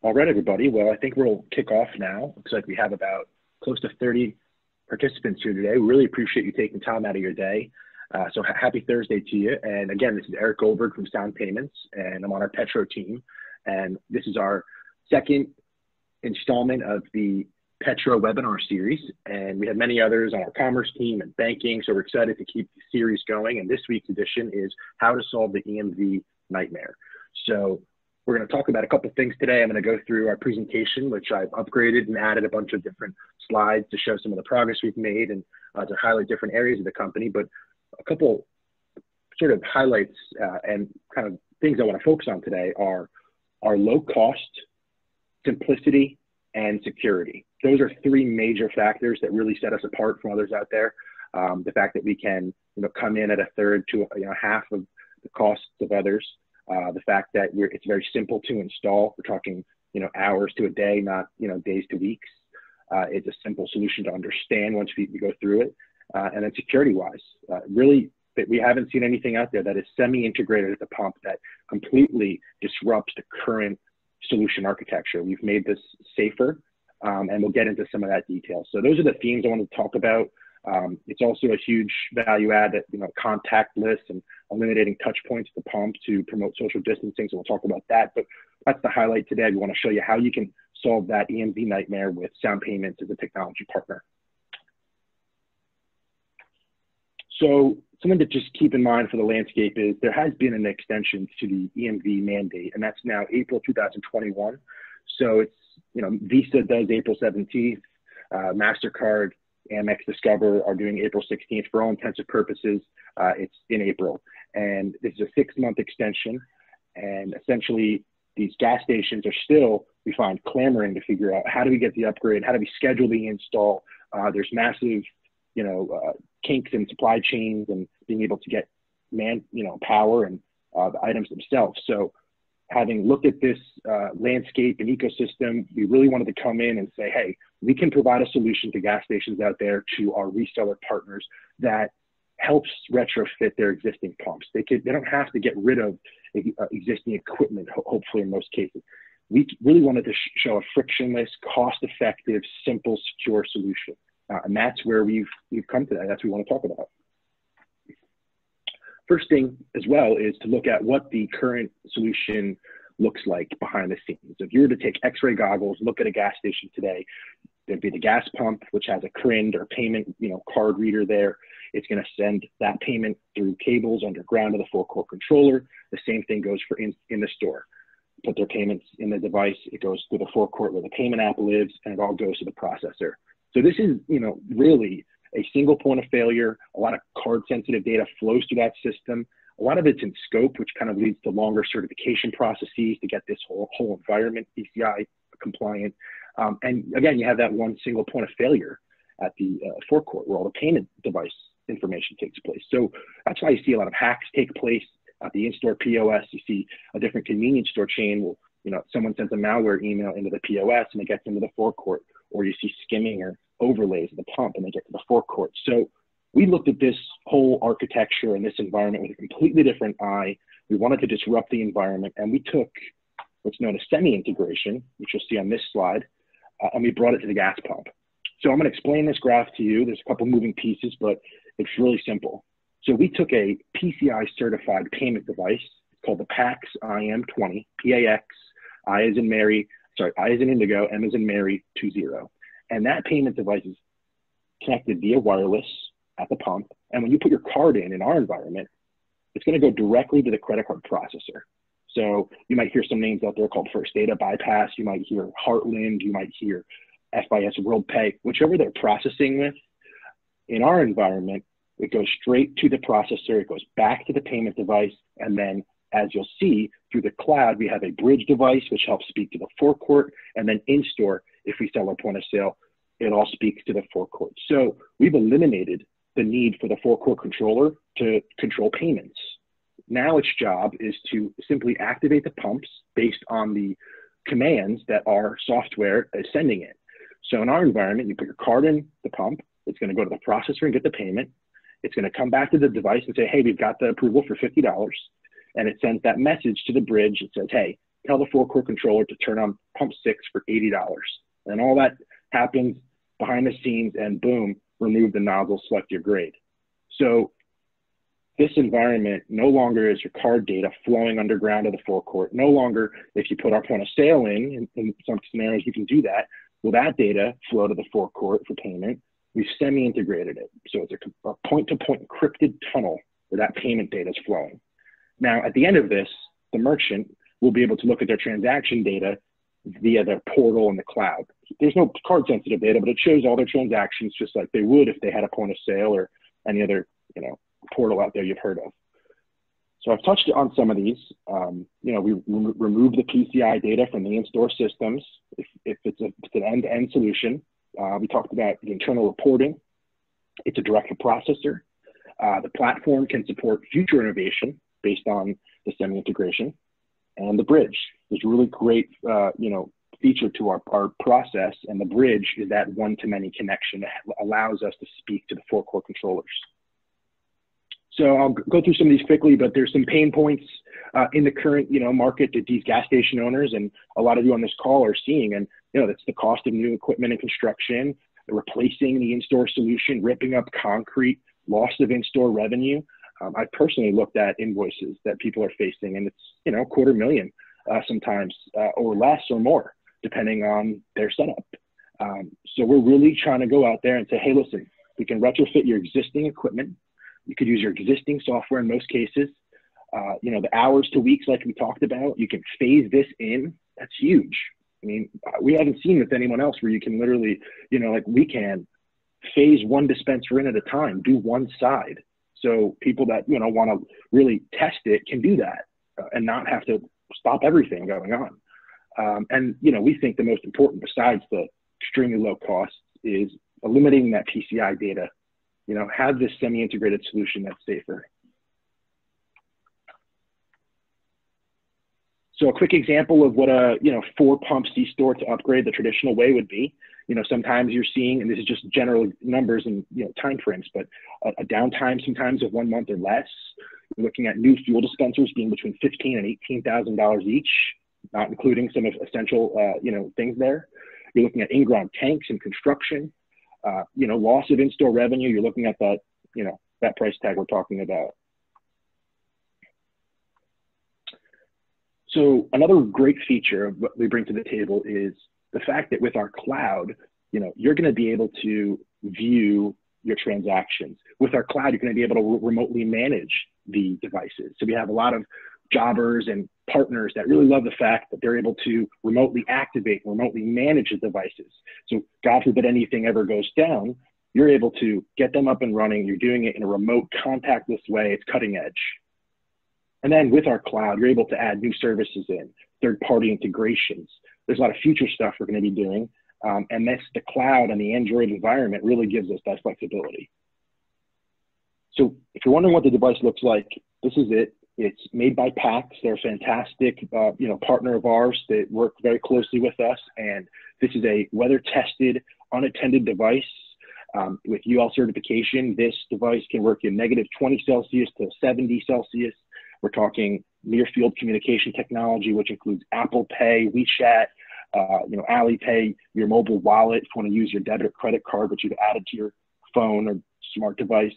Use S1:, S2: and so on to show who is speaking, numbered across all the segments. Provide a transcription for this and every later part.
S1: All right, everybody. Well, I think we'll kick off now. Looks like we have about close to 30 participants here today. We really appreciate you taking time out of your day. So happy Thursday to you. And again, this is Eric Goldberg from Sound Payments, and I'm on our Petro team. And this is our second installment of the Petro Webinar series. And we have many others on our commerce team and banking. So we're excited to keep the series going. And this week's edition is how to solve the EMV nightmare. So we're going to talk about a couple of things today. I'm going to go through our presentation, which I've upgraded and added a bunch of different slides to show some of the progress we've made and to highlight different areas of the company. But a couple sort of highlights and kind of things I want to focus on today are low cost, simplicity, and security. Those are three major factors that really set us apart from others out there. The fact that we can come in at a third to half of the costs of others. The fact that it's very simple to install. We're talking, hours to a day, not, days to weeks. It's a simple solution to understand once we go through it. And then security-wise, really, we haven't seen anything out there that is semi-integrated at the pump that completely disrupts the current solution architecture. We've made this safer, and we'll get into some of that detail. So those are the themes I wanted to talk about. It's also a huge value add that, contactless and eliminating touch points at the pump to promote social distancing. So we'll talk about that, but that's the highlight today. We want to show you how you can solve that EMV nightmare with Sound Payments as a technology partner. So something to just keep in mind for the landscape is there has been an extension to the Dmv mandate, and that's now April 2021. So it's, Visa does April 17th, MasterCard, Amex, Discover are doing April 16th. For all intents and purposes, it's in April. And this is a 6-month extension. And essentially, these gas stations are still, we find, clamoring to figure out how do we get the upgrade, how do we schedule the install. There's massive, kinks in supply chains and being able to get power and the items themselves. So having looked at this landscape and ecosystem, we really wanted to come in and say, hey, we can provide a solution to gas stations out there, to our reseller partners, that helps retrofit their existing pumps. They don't have to get rid of existing equipment, hopefully in most cases. We really wanted to show a frictionless, cost-effective, simple, secure solution. And that's where we've come today. That's what we want to talk about. First thing as well is to look at what the current solution looks like behind the scenes. If you were to take X-ray goggles, look at a gas station today, there'd be the gas pump, which has a CRIND or payment, card reader there. It's going to send that payment through cables underground to the forecourt controller. The same thing goes for in the store. Put their payments in the device, it goes through the forecourt where the payment app lives, and it all goes to the processor. So this is, really a single point of failure. A lot of card sensitive data flows through that system. A lot of it's in scope, which kind of leads to longer certification processes to get this whole environment PCI compliant. And again, you have that one single point of failure at the forecourt where all the payment device information takes place. So that's why you see a lot of hacks take place at the in-store POS. You see a different convenience store chain will, someone sends a malware email into the POS and it gets into the forecourt, or you see skimming or overlays of the pump and they get to the forecourt. So we looked at this whole architecture and this environment with a completely different eye. We wanted to disrupt the environment, and we took what's known as semi-integration, which you'll see on this slide, and we brought it to the gas pump. So I'm going to explain this graph to you. There's a couple moving pieces, but it's really simple. So we took a PCI certified payment device called the PAX IM20, PAX, I as in Mary, I as in Indigo, M as in Mary, 20. And that payment device is connected via wireless at the pump. And when you put your card in our environment, it's going to go directly to the credit card processor. So you might hear some names out there called First Data Bypass. You might hear Heartland. You might hear FIS WorldPay, whichever they're processing with. In our environment, it goes straight to the processor. It goes back to the payment device. And then, as you'll see, through the cloud, we have a bridge device, which helps speak to the forecourt. And then in-store, if we sell our point of sale, it all speaks to the forecourt. So we've eliminated the need for the forecourt controller to control payments. Now its job is to simply activate the pumps based on the commands that our software is sending it. So in our environment, you put your card in the pump, it's going to go to the processor and get the payment. It's going to come back to the device and say, hey, we've got the approval for $50. And it sends that message to the bridge. It says, hey, tell the forecourt controller to turn on pump 6 for $80. And all that happens behind the scenes, and boom, remove the nozzle, select your grade. So this environment no longer is your card data flowing underground to the forecourt. No longer, if you put our point of sale in some scenarios, you can do that. Will that data flow to the forecourt for payment? We've semi-integrated it. So it's a point-to-point encrypted tunnel where that payment data is flowing. Now, at the end of this, the merchant will be able to look at their transaction data via their portal in the cloud. There's no card-sensitive data, but it shows all their transactions just like they would if they had a point of sale or any other, portal out there you've heard of. So I've touched on some of these. We remove the PCI data from the in-store systems if it's an end-to-end solution. We talked about the internal reporting. It's a direct processor. The platform can support future innovation based on the semi-integration. And the bridge is a really great, feature to our process. And the bridge is that one-to-many connection that allows us to speak to the forecourt controllers. So I'll go through some of these quickly, but there's some pain points in the current, market that these gas station owners and a lot of you on this call are seeing. And, that's the cost of new equipment and construction, replacing the in-store solution, ripping up concrete, loss of in-store revenue. I personally looked at invoices that people are facing, and it's, $250,000 sometimes or less or more, depending on their setup. So we're really trying to go out there and say, hey, listen, we can retrofit your existing equipment. You could use your existing software in most cases. The hours to weeks, like we talked about, you can phase this in. That's huge. I mean, we haven't seen with anyone else where you can literally, we can phase one dispenser in at a time, do one side. So people that, want to really test it can do that and not have to stop everything going on. And we think the most important, besides the extremely low cost, is eliminating that PCI data. Have this semi-integrated solution that's safer. So a quick example of what a 4-pump C-store to upgrade the traditional way would be. Sometimes you're seeing, and this is just general numbers and time frames, but a downtime sometimes of 1 month or less. You're looking at new fuel dispensers being between $15,000 and $18,000 each, not including some of essential things there. You're looking at in-ground tanks and construction. Loss of in-store revenue. You're looking at that that price tag we're talking about. So another great feature of what we bring to the table is the fact that with our cloud, you're going to be able to view your transactions. With our cloud, you're going to be able to remotely manage the devices. So we have a lot of jobbers and partners that really love the fact that they're able to remotely activate, remotely manage the devices. So God forbid anything ever goes down, you're able to get them up and running. You're doing it in a remote contactless way. It's cutting edge. And then with our cloud, you're able to add new services in, third-party integrations. There's a lot of future stuff we're going to be doing. And that's the cloud and the Android environment really gives us that flexibility. So if you're wondering what the device looks like, this is it. It's made by PAX. They're a fantastic, partner of ours that work very closely with us. And this is a weather-tested, unattended device with UL certification. This device can work in -20 Celsius to 70 Celsius. We're talking near-field communication technology, which includes Apple Pay, WeChat, Alipay, your mobile wallet. If you want to use your debit or credit card, which you've added to your phone or smart device,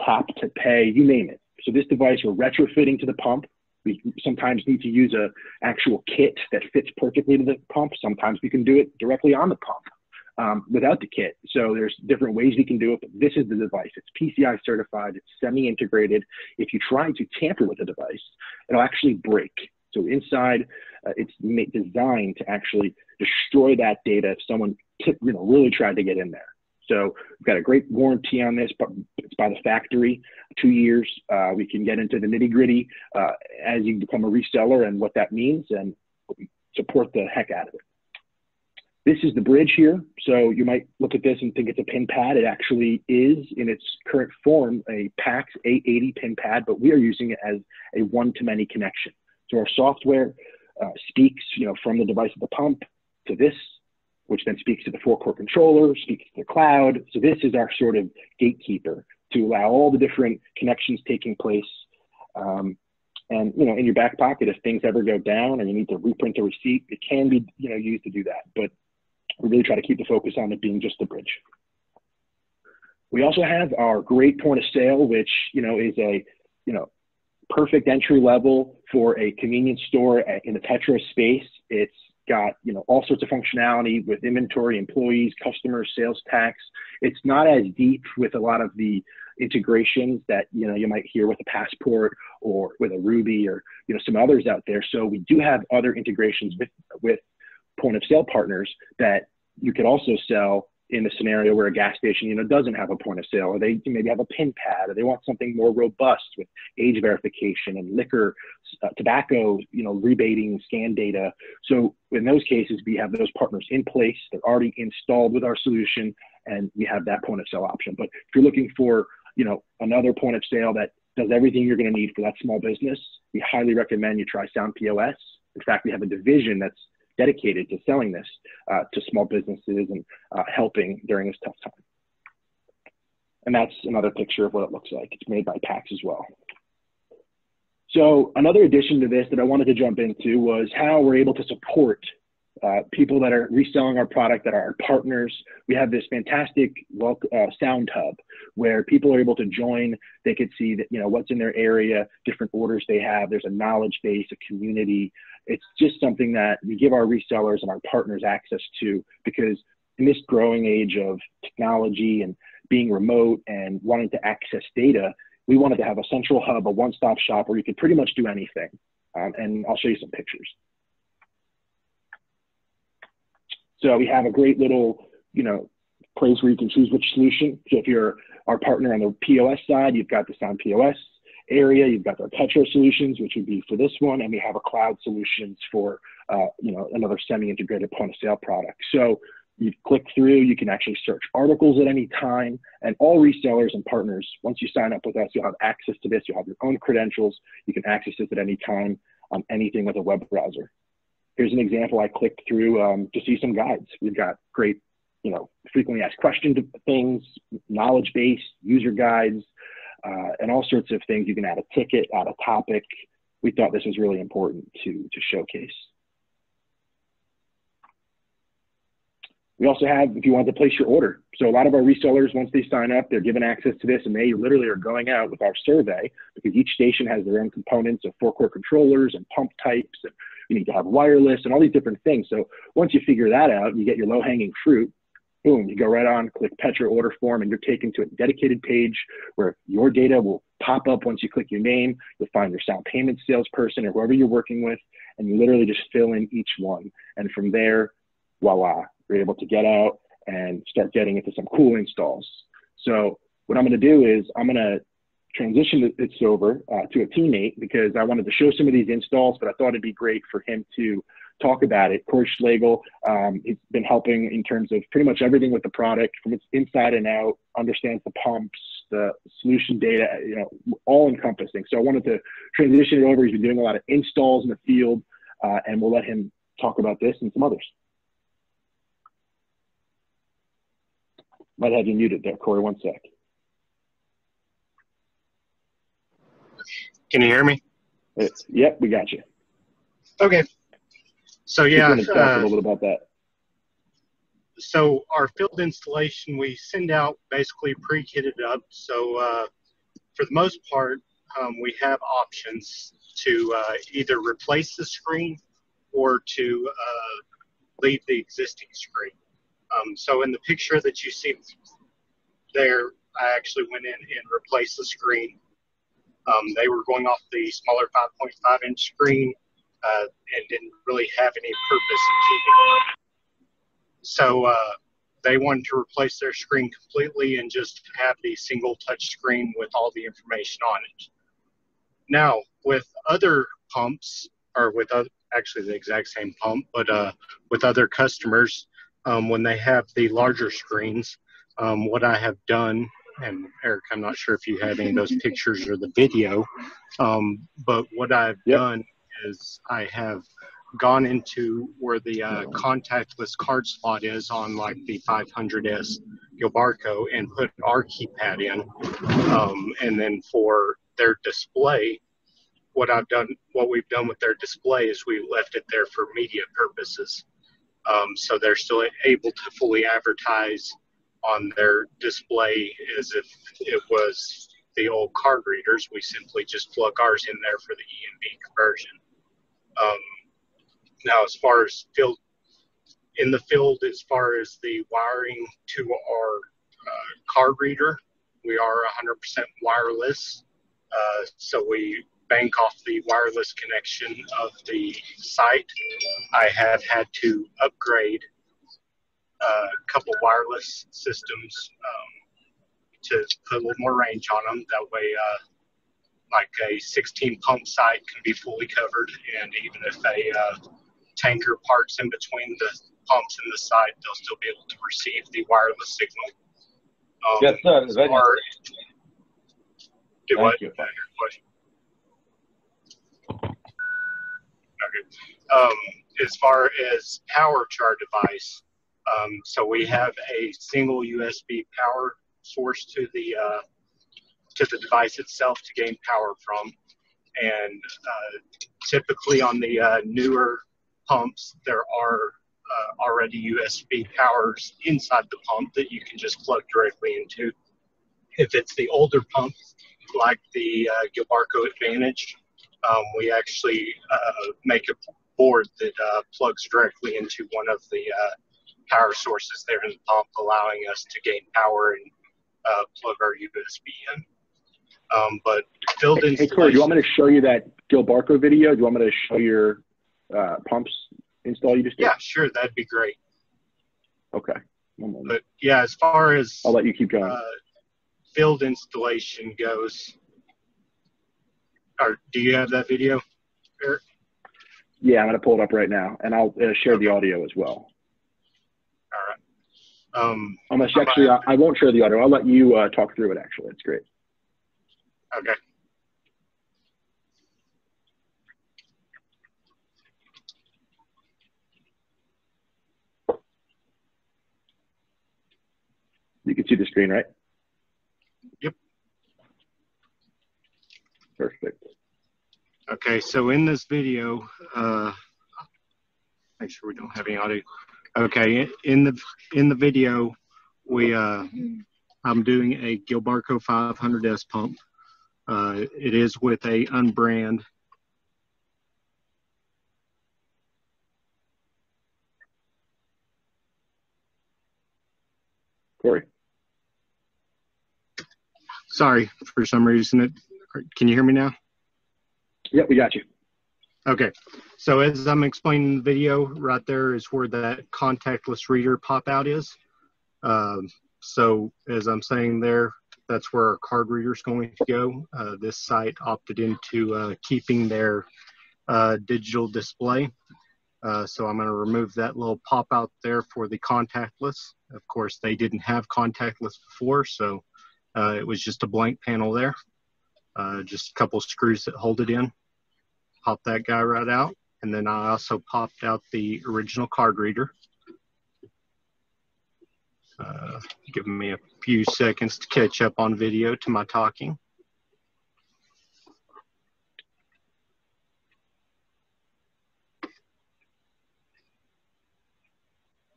S1: tap to pay, you name it. So this device we're retrofitting to the pump. We sometimes need to use an actual kit that fits perfectly to the pump. Sometimes we can do it directly on the pump without the kit. So there's different ways we can do it, but this is the device. It's PCI certified, it's semi-integrated. If you try to tamper with the device, it'll actually break. So inside, it's designed to actually destroy that data if someone really tried to get in there. So we've got a great warranty on this, but it's by the factory, 2 years. We can get into the nitty gritty as you become a reseller and what that means, and support the heck out of it. This is the bridge here. So you might look at this and think it's a pin pad. It actually is, in its current form, a PAX 880 pin pad, but we are using it as a one-to-many connection. So our software speaks, from the device at the pump to this, which then speaks to the forecourt controller, speaks to the cloud. So this is our sort of gatekeeper to allow all the different connections taking place. And, you know, in your back pocket, if things ever go down or you need to reprint a receipt, it can be, you know, used to do that. But we really try to keep the focus on it being just the bridge. We also have our great point of sale, which, you know, is a, you know, perfect entry level for a convenience store in the Petro space. It's got, you know, all sorts of functionality with inventory, employees, customers, sales tax. It's not as deep with a lot of the integrations that, you know, you might hear with a Passport or with a Ruby or, you know, some others out there. So we do have other integrations with point of sale partners that you could also sell in the scenario where a gas station, you know, doesn't have a point of sale, or they maybe have a PIN pad, or they want something more robust with age verification and liquor, tobacco, you know, rebating, scan data. So in those cases, we have those partners in place. They're already installed with our solution, and we have that point of sale option. But if you're looking for, you know, another point of sale that does everything you're going to need for that small business, we highly recommend you try Sound POS. In fact, we have a division that's dedicated to selling this to small businesses and helping during this tough time. And that's another picture of what it looks like. It's made by PAX as well. So another addition to this that I wanted to jump into was how we're able to support people that are reselling our product, that are our partners. We have this fantastic sound hub where people are able to join. They could see that, you know, what's in their area, different orders they have. There's a knowledge base, a community. It's just something that we give our resellers and our partners access to, because in this growing age of technology and being remote and wanting to access data, we wanted to have a central hub, a one-stop shop where you could pretty much do anything. And I'll show you some pictures. So we have a great little, you know, place where you can choose which solution. So if you're our partner on the POS side, you've got the Sound POS area, you've got our Petro solutions, which would be for this one, and we have a cloud solutions for, you know, another semi-integrated point of sale product. So you click through, you can actually search articles at any time, and all resellers and partners, once you sign up with us, you'll have access to this. You'll have your own credentials. You can access this at any time on anything with a web browser. Here's an example. I clicked through to see some guides. We've got great, you know, frequently asked questions things, knowledge base, user guides, and all sorts of things. You can add a ticket, add a topic. We thought this was really important to showcase. We also have, if you want to place your order. So a lot of our resellers, once they sign up, they're given access to this, and they literally are going out with our survey, because each station has their own components of forecourt controllers and pump types, and you need to have wireless and all these different things. So once you figure that out, you get your low-hanging fruit, boom, you go right on, click Petro order form, and you're taken to a dedicated page where your data will pop up once you click your name. You'll find your Sound Payments salesperson or whoever you're working with, and you literally just fill in each one. And from there, voila, you're able to get out and start getting into some cool installs. So what I'm going to do is I'm going to transition this over to a teammate, because I wanted to show some of these installs, but I thought it'd be great for him to talk about it. Corey Schlegel, he's been helping in terms of pretty much everything with the product from its inside and out, understands the pumps, the solution data, you know, all encompassing. So I wanted to transition it over. He's been doing a lot of installs in the field, and we'll let him talk about this and some others. Might have you muted there, Corey, one sec.
S2: Can you hear me?
S1: Yep, we got you.
S2: Okay. So yeah,
S1: talk a little bit about that.
S2: So our field installation, we send out basically pre-kitted up. So for the most part, we have options to either replace the screen or to leave the existing screen. So in the picture that you see there, I actually went in and replaced the screen. They were going off the smaller 5.5-inch screen and didn't really have any purpose in keeping it. So they wanted to replace their screen completely and just have the single touch screen with all the information on it. Now, with other pumps, or with actually the exact same pump, but with other customers, when they have the larger screens, what I have done, and Eric, I'm not sure if you had any of those pictures or the video, but what I've done is I have gone into where the contactless card slot is on like the 500S Gilbarco and put our keypad in, and then for their display, what we've done with their display is we left it there for media purposes. So they're still able to fully advertise on their display as if it was the old card readers. We simply just plug ours in there for the EMV conversion. Now, as far as in the field, as far as the wiring to our card reader, we are 100% wireless. So we bank off the wireless connection of the site. I have had to upgrade a couple wireless systems to put a little more range on them. That way, like a 16 pump site can be fully covered, and even if a tanker parks in between the pumps and the site, they'll still be able to receive the wireless signal.
S3: Yes, sir.
S2: Do what?
S3: You.
S2: Okay. As far as power to our device, so we have a single USB power source to the device itself to gain power from, and typically on the newer pumps there are already USB powers inside the pump that you can just plug directly into. If it's the older pump, like the Gilbarco Advantage, we actually make a board that plugs directly into one of the power sources there in the pump, allowing us to gain power and plug our USB in. But field installation.
S1: Hey, Corey, do you want me to show you that Gilbarco video? Do you want me to show your pumps install you just did?
S2: Yeah, sure, that'd be great.
S1: Okay. One moment.
S2: But yeah, as far as
S1: I'll let you keep going.
S2: Field installation goes, or do you have that video, Eric?
S1: Yeah, I'm going to pull it up right now, and I'll share the audio as well.
S2: All right.
S1: Actually, I won't share the audio. I'll let you talk through it, actually. It's great.
S2: Okay.
S1: You can see the screen, right?
S2: Yep.
S1: Perfect.
S2: Okay, so in this video, make sure we don't have any audio. Okay, in the video, I'm doing a Gilbarco 500S pump. It is with a unbrand.
S1: Corey?
S2: Sorry, for some reason, can you hear me now?
S1: Yep, we got you.
S2: Okay, so as I'm explaining the video, right there is where that contactless reader pop-out is. So as I'm saying there, that's where our card reader is going to go. This site opted into keeping their digital display. So I'm going to remove that little pop-out there for the contactless. Of course, they didn't have contactless before, so it was just a blank panel there. Just a couple screws that hold it in. Pop that guy right out, and then I also popped out the original card reader. Giving me a few seconds to catch up on video to my talking.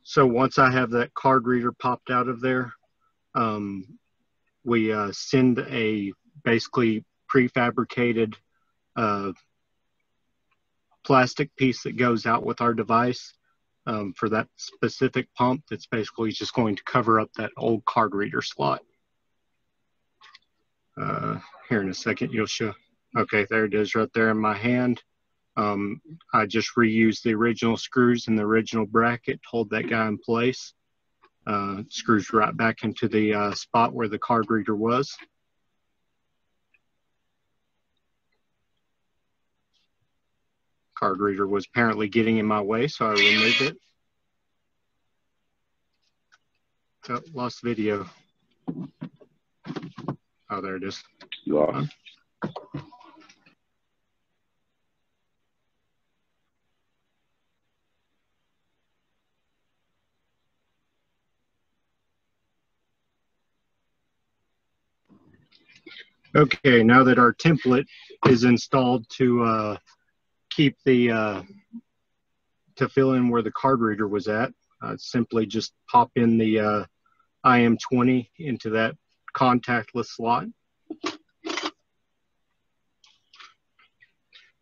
S2: So once I have that card reader popped out of there, we send a basically prefabricated plastic piece that goes out with our device for that specific pump. That's basically just going to cover up that old card reader slot. Here in a second you'll show. Okay, there it is right there in my hand. I just reused the original screws in the original bracket to hold that guy in place. Screws right back into the spot where the card reader was. Card reader was apparently getting in my way, so I removed it. Oh, lost video. Oh, there it is.
S1: You lost.
S2: Okay, now that our template is installed to keep the to fill in where the card reader was at, simply just pop in the IM20 into that contactless slot.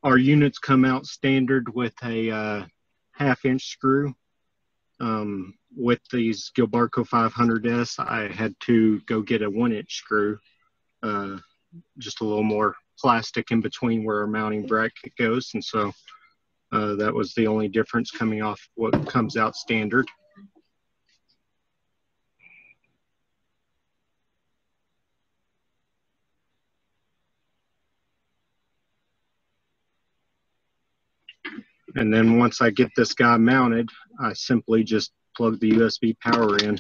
S2: Our units come out standard with a half-inch screw. With these Gilbarco 500S, I had to go get a 1-inch screw, just a little more plastic in between where our mounting bracket goes, and so that was the only difference coming off what comes out standard. And then once I get this guy mounted, I simply just plug the USB power in.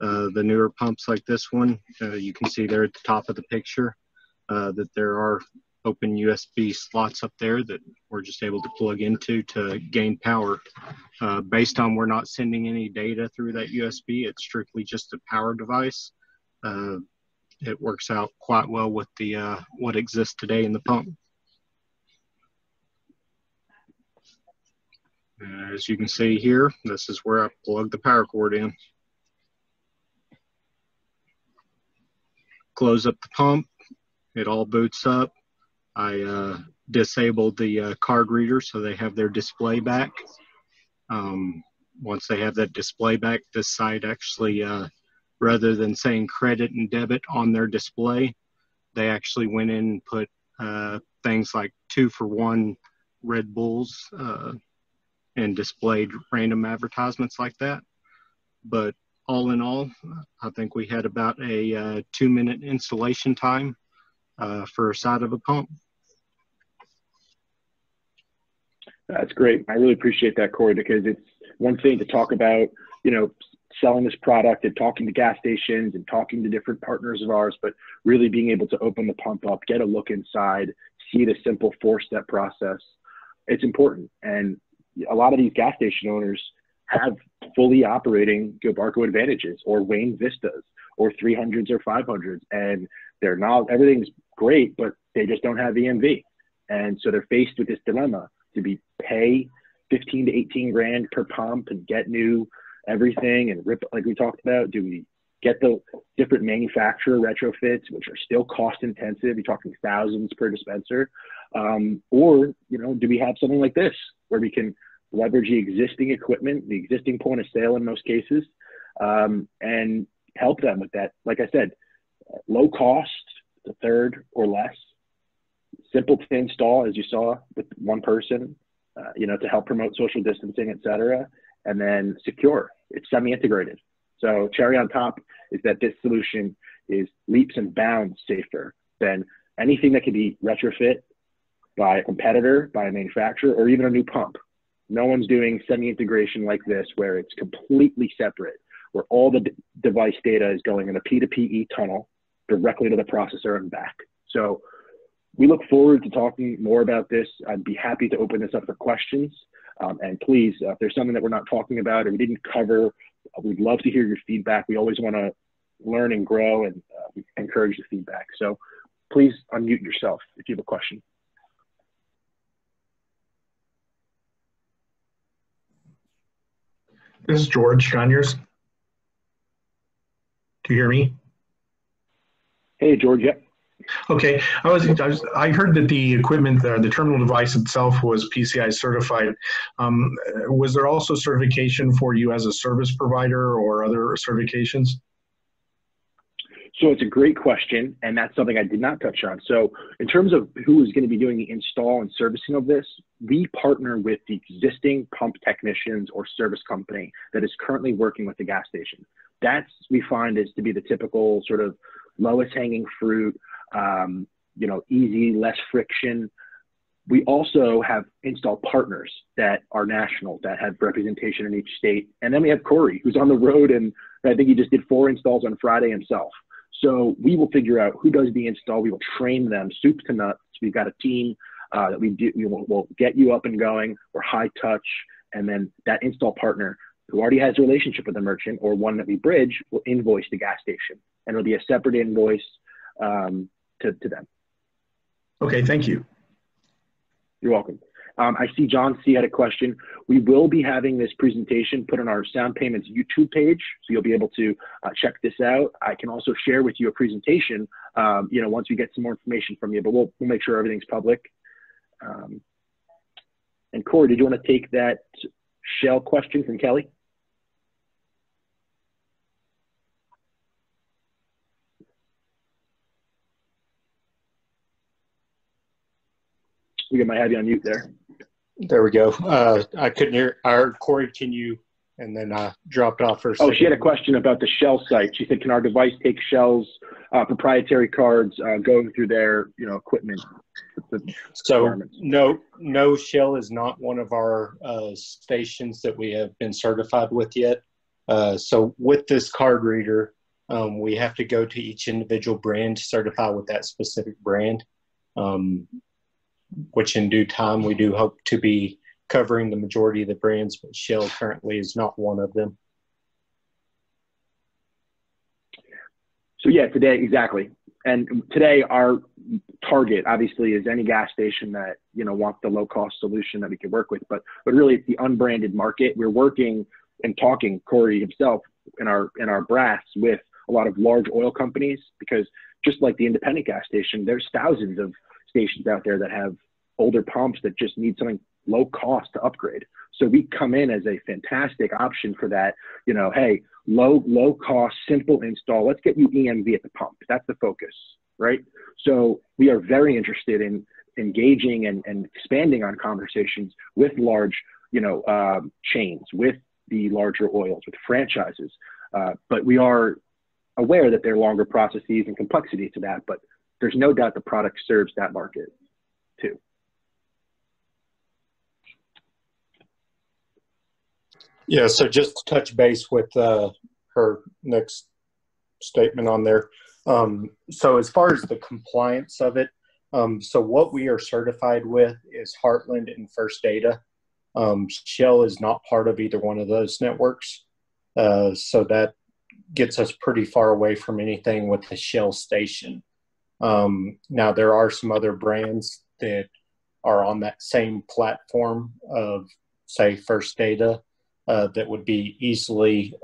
S2: The newer pumps like this one, you can see there at the top of the picture that there are open USB slots up there that we're just able to plug into to gain power. Based on we're not sending any data through that USB, it's strictly just a power device. It works out quite well with the what exists today in the pump. As you can see here, this is where I plug the power cord in. Close up the pump, it all boots up. I disabled the card reader so they have their display back. Once they have that display back, this site actually, rather than saying credit and debit on their display, they actually went in and put things like 2-for-1 Red Bulls and displayed random advertisements like that. But all in all, I think we had about a 2-minute installation time for a side of a pump.
S1: That's great. I really appreciate that, Corey, because it's one thing to talk about, you know, selling this product and talking to gas stations and talking to different partners of ours, but really being able to open the pump up, get a look inside, see the simple 4-step process. It's important. And a lot of these gas station owners have fully operating Gilbarco Advantages or Wayne Vistas or 300s or 500s, and they're not, everything's great, but they just don't have EMV. And so they're faced with this dilemma to pay 15 to 18 grand per pump and get new everything and rip, like we talked about. Do we get the different manufacturer retrofits, which are still cost intensive? You're talking thousands per dispenser. Or, you know, do we have something like this where we can leverage the existing equipment, the existing point of sale in most cases, and help them with that? Like I said, low cost, a third or less, simple to install, as you saw with one person, you know, to help promote social distancing, et cetera, and then secure. It's semi-integrated. So cherry on top is that this solution is leaps and bounds safer than anything that could be retrofit by a competitor, by a manufacturer, or even a new pump. No one's doing semi-integration like this where it's completely separate, where all the device data is going in a P2PE tunnel directly to the processor and back. So we look forward to talking more about this. I'd be happy to open this up for questions. And please, if there's something that we're not talking about or we didn't cover, we'd love to hear your feedback. We always want to learn and grow, and we encourage the feedback. So please unmute yourself if you have a question.
S4: This is George Conyers. Do you hear me?
S1: Hey, George. Yep.
S4: Okay. I heard that the equipment, the terminal device itself was PCI certified. Was there also certification for you as a service provider or other certifications?
S1: So it's a great question, and that's something I did not touch on. So in terms of who is going to be doing the install and servicing of this, we partner with the existing pump technicians or service company that is currently working with the gas station. That's, we find, is to be the typical sort of lowest hanging fruit, you know, easy, less friction. We also have install partners that are national, that have representation in each state. And then we have Corey, who's on the road, and I think he just did 4 installs on Friday himself. So we will figure out who does the install. We will train them soup to nuts. We've got a team that we'll get you up and going. We're high touch. And then that install partner who already has a relationship with the merchant or one that we bridge will invoice the gas station. And it'll be a separate invoice to them.
S4: Okay, thank you.
S1: You're welcome. I see John C. had a question. We will be having this presentation put on our Sound Payments YouTube page, so you'll be able to check this out. I can also share with you a presentation, once we get some more information from you, but we'll make sure everything's public. And Corey, did you want to take that Shell question from Kelly? We might have you on mute there.
S2: There we go. I couldn't hear. Corey, can you? And then dropped off for a second.
S1: Oh, she had a question about the Shell site. She said, can our device take Shell's proprietary cards going through their equipment?
S2: So no, Shell is not one of our stations that we have been certified with yet. So with this card reader, we have to go to each individual brand to certify with that specific brand. Which in due time we do hope to be covering the majority of the brands, but Shell currently is not one of them.
S1: So yeah, today, exactly. And today our target obviously is any gas station that, wants the low cost solution that we can work with, but really it's the unbranded market. We're working and talking, Corey himself, in our brass with a lot of large oil companies, because just like the independent gas station, there's thousands of stations out there that have older pumps that just need something low cost to upgrade. So we come in as a fantastic option for that, hey, low cost, simple install. Let's get you EMV at the pump. That's the focus, right? So we are very interested in engaging and expanding on conversations with large, chains, with the larger oils, with franchises. But we are aware that there are longer processes and complexity to that, but there's no doubt the product serves that market too.
S2: Yeah, so just to touch base with her next statement on there. So as far as the compliance of it, so what we are certified with is Heartland and First Data. Shell is not part of either one of those networks. So that gets us pretty far away from anything with the Shell station. Now there are some other brands that are on that same platform of, say, First Data, that would be easily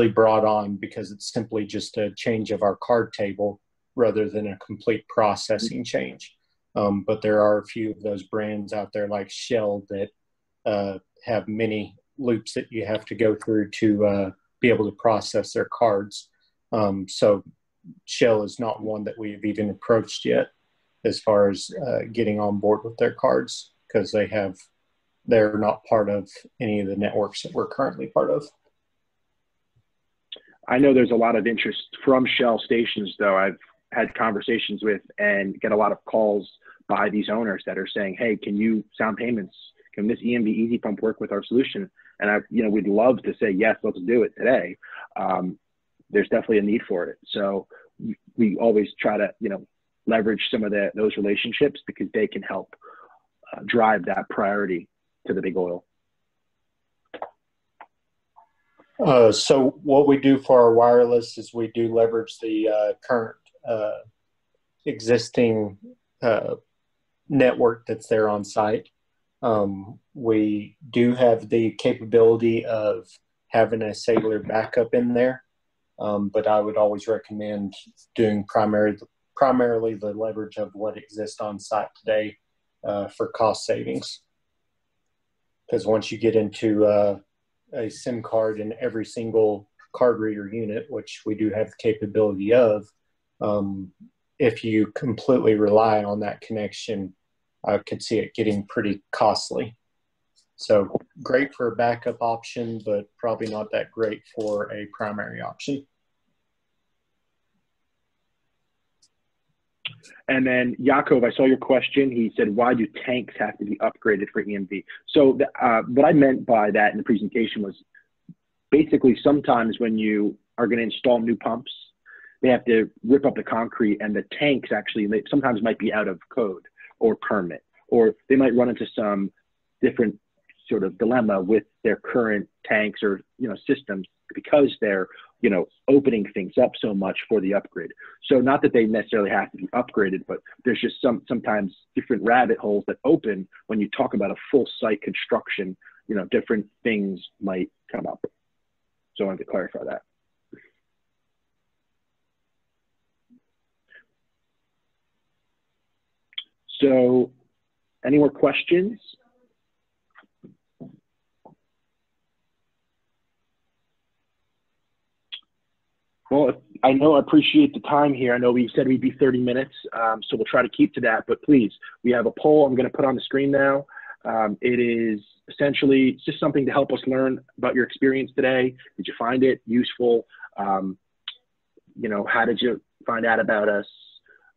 S2: brought on because it's simply just a change of our card table rather than a complete processing change. But there are a few of those brands out there like Shell that have many loops that you have to go through to be able to process their cards. So Shell is not one that we've even approached yet as far as getting on board with their cards, because they're not part of any of the networks that we're currently part of.
S1: I know there's a lot of interest from Shell stations, though. I've had conversations with and get a lot of calls by these owners that are saying, hey, can Sound Payments, can this EMV Easy Pump work with our solution? And we'd love to say, yes, let's do it today. There's definitely a need for it. So we always try to, leverage some of those relationships because they can help drive that priority to the big oil.
S2: So what we do for our wireless is we do leverage the current existing network that's there on site. We do have the capability of having a cellular backup in there, but I would always recommend doing primarily the leverage of what exists on site today for cost savings. Because once you get into a SIM card in every single card reader unit, which we do have the capability of, if you completely rely on that connection, I could see it getting pretty costly. So great for a backup option, but probably not that great for a primary option.
S1: And then Yakov, I saw your question. He said, why do tanks have to be upgraded for EMV? So what I meant by that in the presentation was basically sometimes when you are going to install new pumps, they have to rip up the concrete, and the tanks actually sometimes might be out of code or permit, or they might run into some different sort of dilemma with their current tanks or systems because they're, you know, opening things up so much for the upgrade. So not that they necessarily have to be upgraded, but there's just sometimes different rabbit holes that open when you talk about a full site construction, you know, different things might come up. So I wanted to clarify that. So any more questions? Well, I appreciate the time here. I know we said we'd be 30 minutes, so we'll try to keep to that. But please, we have a poll I'm going to put on the screen now. It is essentially just something to help us learn about your experience today. Did you find it useful? You know, how did you find out about us,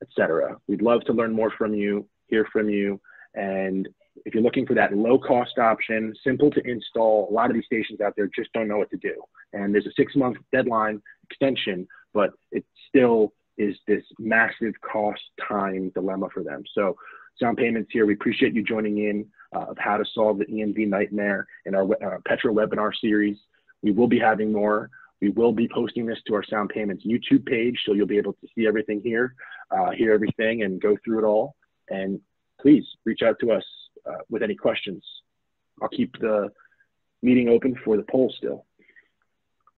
S1: etc. We'd love to learn more from you, hear from you. And if you're looking for that low-cost option, simple to install, a lot of these stations out there just don't know what to do. And there's a 6-month deadline extension, but it still is this massive cost time dilemma for them. So Sound Payments here, we appreciate you joining in of how to solve the EMV nightmare in our Petro Webinar series. We will be having more. We will be posting this to our Sound Payments YouTube page, so you'll be able to see everything here, hear everything, and go through it all. And please reach out to us with any questions. I'll keep the meeting open for the poll still.